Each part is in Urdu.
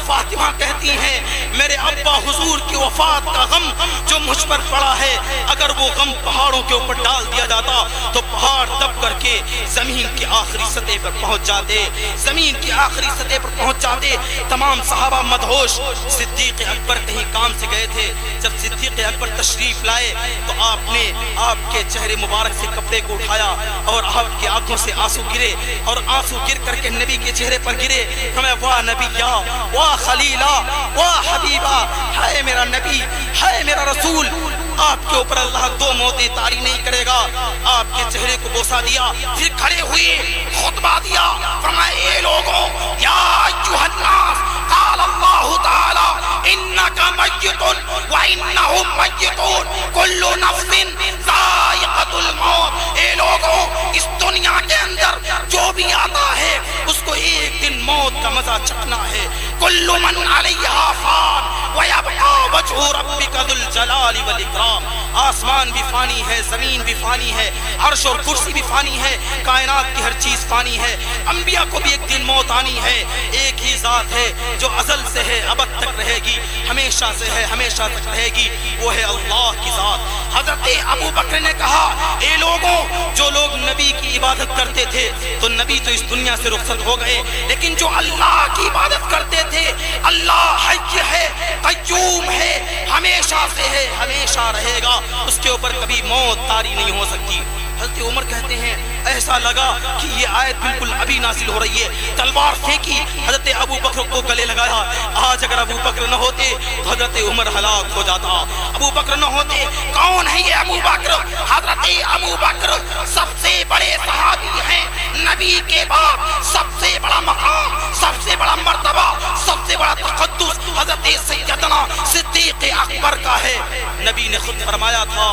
فاطمہ کہتی ہیں میرے ابا حضور کی وفات کا غم جو مجھ پر پڑا ہے، اگر وہ غم پہاڑوں کے اوپر ڈال دیا جاتا تو پہاڑ دب کر کے زمین کی آخری سطح پر پہنچ جاتے، زمین کی آخری سطح پر پہنچ جاتے۔ تمام صحابہ مدہوش۔ صدیق اکبر کہیں کام سے گئے تھے، جب صدیق اکبر تشریف لائے تو آپ نے آپ کے چہرے مبارک سے کپڑے کو اٹھایا اور آپ کی آنکھوں سے آنسو گرے، اور آنسو گر کر کے نبی کے چہرے پر گرے۔ ہمیں واہ نبیہ، واہ خلیلہ، واہ حبیبہ، ہے میرا نبی، ہے میرا رسول، آپ کے اوپر اللہ دو موتیں طاری نہیں کرے گا۔ آپ کے چہرے کو بوسہ دیا، پھر کھڑے ہوئے خطبہ دیا، فرمائے اے لوگوں، یا ایھا الناس، قال اللہ تعالی انک میت وانہم میتون، کل نفس ذائقۃ الموت۔ اے لوگوں، اس دنیا کے اندر جو بھی آتا ہے اس کو ایک دن موت کا مزہ چکھنا ہے۔ کل من علیہا فان ویبقی وجہ ربک ذو الجلال والاکرام۔ آسمان بھی فانی ہے، زمین بھی فانی ہے، عرش اور کرسی بھی فانی ہے، کائنات کی ہر چیز فانی ہے۔ انبیاء کو بھی ایک دن موت آنی ہے۔ ایک ہی ذات ہے جو ازل سے ہے، ابد تک رہے گی، ہمیشہ سے ہے، ہمیشہ تک رہے گی، وہ ہے اللہ کی ذات۔ حضرت ابو بکر نے کہا اے لوگوں، جو لوگ نبی کی عبادت کرتے تھے تو نبی تو اس دنیا سے رخصت ہو گئے، لیکن جو اللہ کی عبادت کرتے تھے، اللہ حی ہے، قیوم ہے، ہمیشہ سے ہے، ہمیشہ رہے گا، اس کے اوپر کبھی موت طاری نہیں ہو سکتی۔ حضرت عمر کہتے ہیں ایسا لگا کہ یہ آیت بالکل ابھی نازل ہو رہی ہے، تلوار پھینکی، حضرت ابو بکر کو گلے لگایا۔ آج اگر ابو بکر نہ ہوتے تو حضرت عمر ہلاک ہو جاتا۔ ابو بکر نہ ہوتے، کون ہے یہ ابو بکر؟ حضرت ابو بکر سب سے بڑے صحابی ہیں، نبی کے بعد سب سے بڑا مقام، سب سے بڑا مرتبہ، سب سے بڑا تقدس حضرت سیدنا صدیق اکبر کا ہے۔ نبی نے خود فرمایا تھا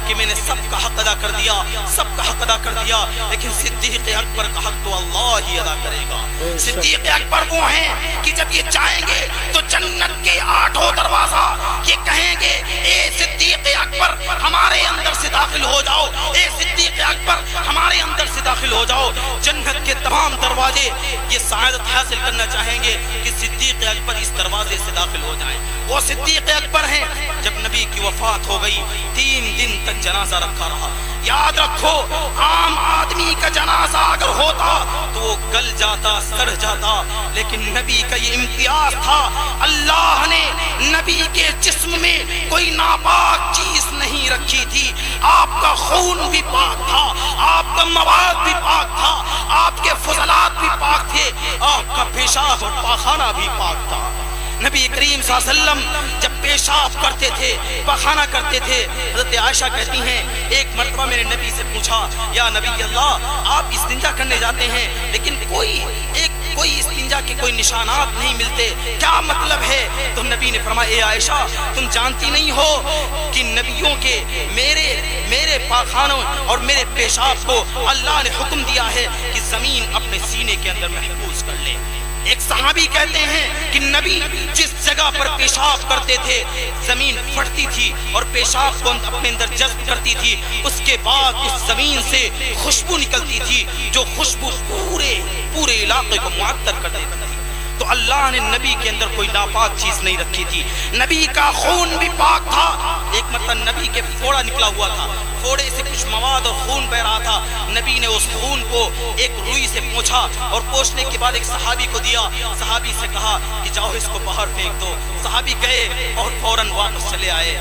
کہ میں نے سب کا حق ادا کر دیا، سب کا حق ادا کر دیا، لیکن صدیق اکبر کا حق تو اللہ ہی ادا کرے گا۔ صدیق اکبر وہ ہیں کہ جب یہ چاہیں گے تو جنت کے 8 دروازہ یہ کہیں گے اے صدیق اکبر ہمارے اندر سے داخل ہو جاؤ، اے صدیق اکبر ہمارے اندر سے داخل ہو جاؤ۔ جنت کے تمام دروازے یہ سعادت حاصل کرنا چاہیں گے کہ صدیق اکبر اس دروازے سے داخل ہو جائیں۔ وہ صدیق اکبر ہیں۔ جب نبی کی وفات ہو گئی 3 دن تک جنازہ رکھا رہا۔ یاد رکھو، عام آدمی کا جنازہ اگر ہوتا تو وہ گل جاتا، سڑ جاتا، لیکن نبی کا یہ امتیاز تھا، اللہ نے نبی کے جسم میں کوئی ناپاک چیز نہیں رکھی تھی۔ آپ کا خون بھی پاک تھا، آپ کا مواد بھی پاک تھا، آپ کے فضلات بھی پاک تھے، آپ کا پیشاب اور پاخانہ بھی پاک تھا۔ نبی کریم صلی اللہ علیہ وسلم جب پیشاب کرتے تھے، پخانہ کرتے تھے، حضرت عائشہ کہتی ہیں ایک مرتبہ میں نے نبی سے پوچھا یا نبی اللہ، آپ استنجا کرنے جاتے ہیں لیکن کوئی استنجا کے کوئی نشانات نہیں ملتے، کیا مطلب ہے؟ تو نبی نے فرمایا اے عائشہ، تم جانتی نہیں ہو کہ نبیوں کے میرے پاخانوں اور میرے پیشاب کو اللہ نے حکم دیا ہے کہ زمین اپنے سینے کے اندر محفوظ کر لے۔ ایک صحابی کہتے ہیں کہ نبی جس جگہ پر پیشاب کرتے تھے زمین پھٹتی تھی اور پیشاب کو اپنے اندر جذب کرتی تھی، اس کے بعد اس زمین سے خوشبو نکلتی تھی جو خوشبو پورے علاقے کو معطر کر دیتی تھی۔ تو اللہ نے نبی کے اندر کوئی ناپاک چیز نہیں رکھی تھی، نبی کا خون بھی پاک تھا۔ ایک مرتبہ نبی کے پھوڑا نکلا ہوا تھا، پھوڑے سے کچھ مواد اور خون بہ رہا تھا، نبی نے اس خون کو ایک روئی سے پوچھا اور پوچھنے کے بعد ایک صحابی کو دیا، صحابی سے کہا کہ جاؤ اس کو باہر پھینک دو۔ صحابی گئے اور فوراً واپس چلے آئے۔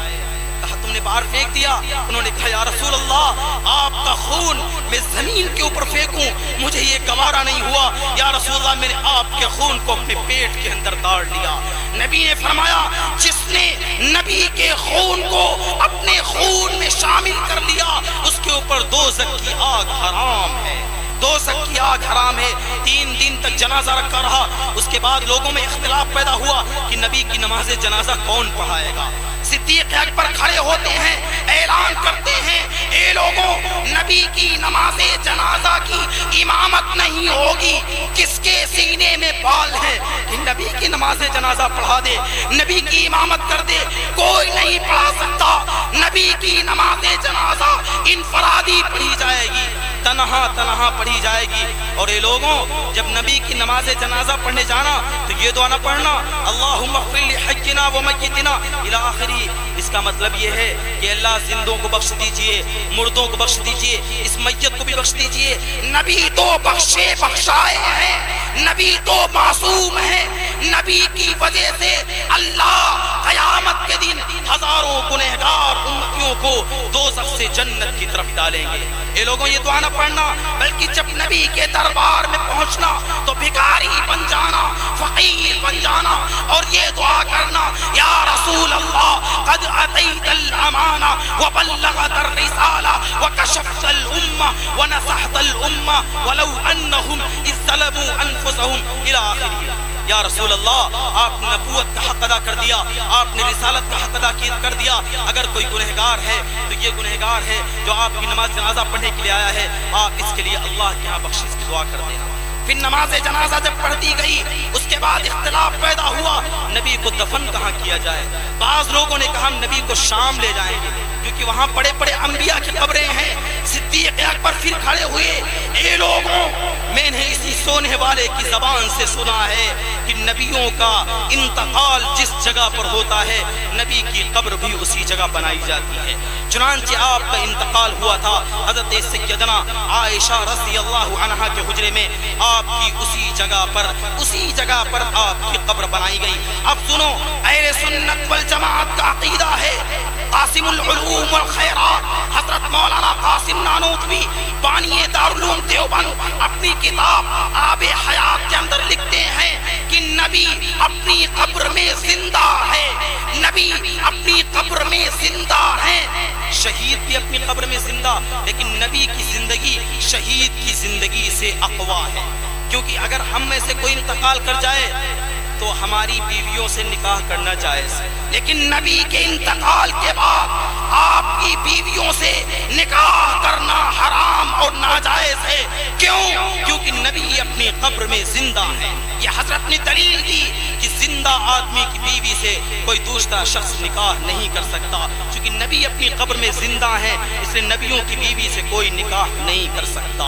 کہا تم نے باہر پھینک دیا؟ انہوں نے کہا یا رسول اللہ، آپ کا خون میں زمین کے اوپر پھینکوں مجھے یہ گوارا نہیں ہوا، یا رسول اللہ میں نے آپ کے خون کو اپنے پیٹ کے اندر ڈال لیا۔ نبی نے فرمایا جس نے نبی کے خون کو اپنے خون میں شامل کر لیا اس کے اوپر دوزخ کی آگ حرام ہے، دوزخ کی آگ حرام ہے۔ 3 دن تک جنازہ رکھا رہا۔ اس کے بعد لوگوں میں اختلاف پیدا ہوا کہ نبی کی نماز جنازہ کون پڑھائے گا۔ صدیق اکبر کھڑے ہوتے ہیں، اعلان کرتے ہیں اے لوگوں، نبی کی نماز جنازہ کی امامت نہیں ہوگی۔ کس کے سینے میں بال ہے کہ نبی کی نماز جنازہ پڑھا دے، نبی کی امامت کر دے؟ کوئی نہیں پڑھا سکتا۔ نبی کی نماز جنازہ انفرادی پڑھی جائے گی، تنہا تنہا پڑھی جائے گی۔ اور اے لوگوں، جب نبی کی نماز جنازہ پڑھنے جانا تو یہ دعا نہ پڑھنا اللہم اغفر لحینا و میتنا الی آخری۔ اس کا مطلب یہ ہے کہ اللہ زندوں کو بخش دیجئے، مردوں کو بخش دیجئے، اس میت کو بھی بخش دیجئے۔ نبی تو بخشے بخشائے ہیں، نبی تو معصوم ہیں، نبی کی وجہ سے اللہ قیامت کے دن ہزاروں گنہگار امتیوں کو دوزخ سے جنت کی طرف ڈالیں گے۔ اے لوگوں، یہ دعا نہ پڑھنا، بلکہ جب نبی کے دربار میں پہنچنا تو بھکاری بن جانا، فقیر بن جانا، اور یہ دعا کرنا یا رسول اللہ قد اتیت الامانہ وبلغت الرسالہ وکشفت الامہ ونصحت الامہ ولو انہم اذ ظلموا انفسہم الی آخری۔ یا رسول اللہ، آپ نے نبوت کا حق ادا کر دیا، آپ نے رسالت کا حق ادا کر دیا۔ اگر کوئی گنہگار ہے تو یہ گنہگار ہے جو آپ کی نماز جنازہ پڑھنے کے لیے آیا ہے، آپ اس کے لیے اللہ کے ہاں بخشش کی دعا کر دینا۔ پھر نماز جنازہ جب پڑھ دی گئی، اس کے بعد اختلاف پیدا ہوا نبی کو دفن کہاں کیا جائے۔ بعض لوگوں نے کہا ہم نبی کو شام لے جائیں گے کیونکہ وہاں بڑے بڑے انبیاء کی قبریں ہیں۔ صدیق اکبر پھر کھڑے ہوئے، اے لوگوں، میں نے اسی سونے والے کی زبان سے سنا ہے کہ نبیوں کا انتقال جس جگہ پر ہوتا ہے نبی کی قبر بھی اسی جگہ بنائی جاتی ہے۔ چنانچہ آپ کا انتقال ہوا تھا حضرت سیدنا عائشہ رضی اللہ عنہا کے حجرے میں، آپ کی اسی جگہ پر آپ کی قبر بنائی گئی۔ اب سنو، اہل سنت والجماعت کا عقیدہ ہے، قاسم العلوم والخیرات حضرت مولانا قاسم نانوتوی بانی دارالعلوم دیوبند اپنی کتاب آب حیات کے اندر لکھتے ہیں کہ نبی اپنی قبر میں زندہ ہے، نبی اپنی قبر میں زندہ ہے۔ شہید بھی اپنی قبر میں زندہ، لیکن نبی کی زندگی شہید کی زندگی سے اقوا ہے، کیونکہ اگر ہم میں سے کوئی انتقال کر جائے تو ہماری بیویوں سے نکاح کرنا جائز ہے، لیکن نبی کے انتقال کے بعد آپ کی بیویوں سے نکاح کرنا حرام اور ناجائز ہے۔ کیوں؟ کیونکہ نبی اپنی قبر میں زندہ ہے۔ یہ حضرت نے دلیل دی کہ زندہ آدمی کی بیوی سے کوئی دوسرا شخص نکاح نہیں کر سکتا، چونکہ نبی اپنی قبر میں زندہ ہے، اس لیے نبیوں کی بیوی سے کوئی نکاح نہیں کر سکتا۔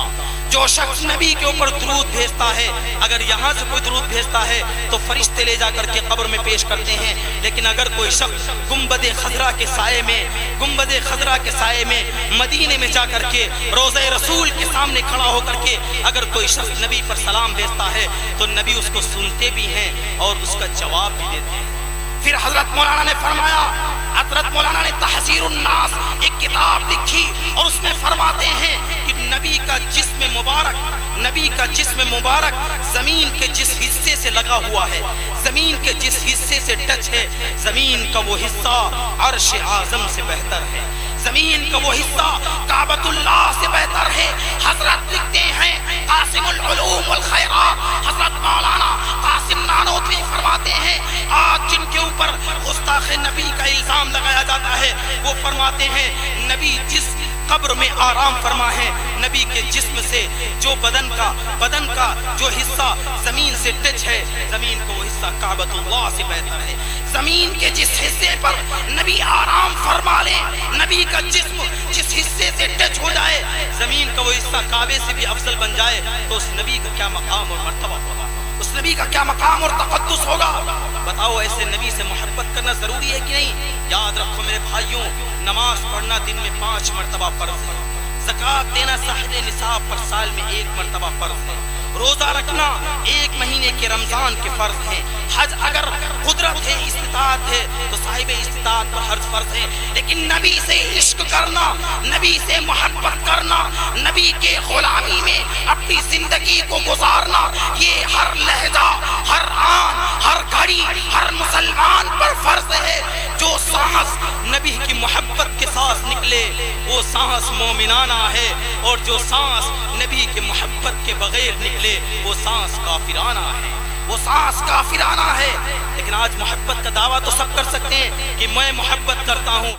جو شخص نبی کے اوپر درود بھیجتا ہے، اگر یہاں سے کوئی درود بھیجتا ہے تو فرشتے لے جا کر کے قبر میں پیش کرتے ہیں، لیکن اگر کوئی شخص گنبد خضرا کے سائے میں مدینے میں جا کر کے روضہ رسول کے سامنے کھڑا ہو کر کے اگر کوئی شخص نبی پر سلام بھیجتا ہے تو نبی اس کو سنتے بھی ہیں اور اس کا جواب بھی دیتے ہیں۔ پھر حضرت مولانا نے فرمایا، حضرت مولانا نے تحذیر الناس ایک کتاب لکھی اور اس میں فرماتے ہیں کہ نبی کا جسم مبارک زمین کے جس حصے سے لگا ہوا ہے، زمین کے جس حصے سے ٹچ ہے، زمین کا وہ حصہ عرش اعظم سے بہتر ہے، زمین کا وہ حصہ کعبۃ اللہ سے بہتر ہے۔ حضرت لکھتے ہیں قاسم العلوم والخیرات حضرت مولانا قاسم نانوتوی فرماتے ہیں، آج جن کے اوپر گستاخ نبی کا الزام لگایا جاتا ہے وہ فرماتے ہیں نبی جس قبر میں آرام فرما ہے، نبی کے جسم سے جو بدن کا جو حصہ زمین سے ٹچ ہے، زمین کا وہ حصہ کعبۃ اللہ سے بہتر ہے۔ زمین کے جس حصے پر نبی آرام فرما لے، نبی کا جسم جس حصے سے ٹچ ہو جائے، زمین کا وہ حصہ کعبے سے بھی افضل بن جائے، تو اس نبی کا کیا مقام اور مرتبہ ہوگا، اس نبی کا کیا مقام اور تقدس ہوگا۔ بتاؤ، ایسے نبی سے محبت کرنا ضروری ہے کہ نہیں؟ یاد رکھو میرے بھائیوں، نماز پڑھنا دن میں 5 مرتبہ فرض ہے، زکوٰۃ دینا صاحب نصاب پر سال میں 1 مرتبہ فرض ہے، روزہ رکھنا 1 مہینے کے رمضان کے فرض ہیں، حج اگر قدرت ہے استطاعت ہے تو صاحب استطاعت پر حج فرض ہے، لیکن نبی سے عشق کرنا، نبی سے محبت کرنا، نبی کے غلامی میں اپنی زندگی کو گزارنا، یہ ہر لہجہ، ہر آن، ہر گھڑی، ہر مسلمان پر فرض ہے۔ جو سانس نبی کی محبت کے سانس نکلے وہ سانس مومنانہ ہے، اور جو سانس نبی کی محبت کے بغیر نکلے وہ سانس کافرانہ ہے۔ وہ سانس کافرانہ ہے، لیکن آج محبت کا دعویٰ تو سب کر سکتے ہیں کہ میں محبت کرتا ہوں۔